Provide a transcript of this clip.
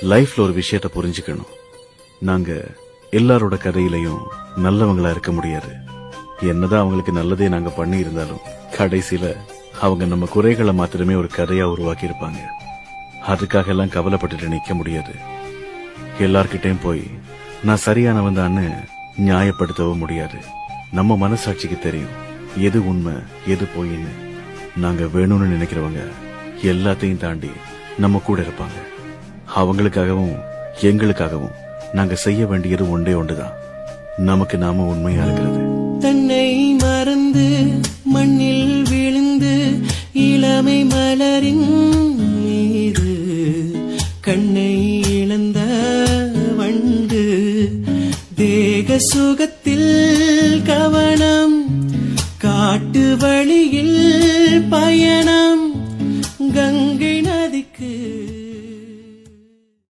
லைஃப்ல ஒரு விஷயத்த புரிஞ்சுக்கணும். நாங்க எல்லாரோட கதையிலையும் நல்லவங்களா இருக்க முடியாது. என்னதான் அவங்களுக்கு நல்லதே நாங்க பண்ணி இருந்தாலும் கடைசியில அவங்க நம்ம குறைகளை மாத்திரமே ஒரு கதையா உருவாக்கி இருப்பாங்க. அதுக்காக எல்லாம் கவலைப்பட்டுட்டு நிக்க முடியாது. எல்லார்கிட்டையும் போய் நான் சரியானவன் தான் நியாயப்படுத்தவும் முடியாது. நம்ம மனசாட்சிக்கு தெரியும் எது உண்மை எது போயின்னு. நாங்க வேணும்னு நினைக்கிறவங்க எல்லாத்தையும் தாண்டி நம்ம கூட இருப்பாங்க. அவங்களுக்காகவும் எங்களுக்காகவும் நாங்க செய்ய வேண்டியது ஒன்றே ஒன்றுதான், நமக்கு நாம உண்மையா இருக்கிறது. தன்னை மறந்து மண்ணில் விழுந்து இளமை மலரின் மீது கண்ணை இழந்த வண்டு தேக சுகத்தில் கவனம் காட்டு வழியில் பயணம்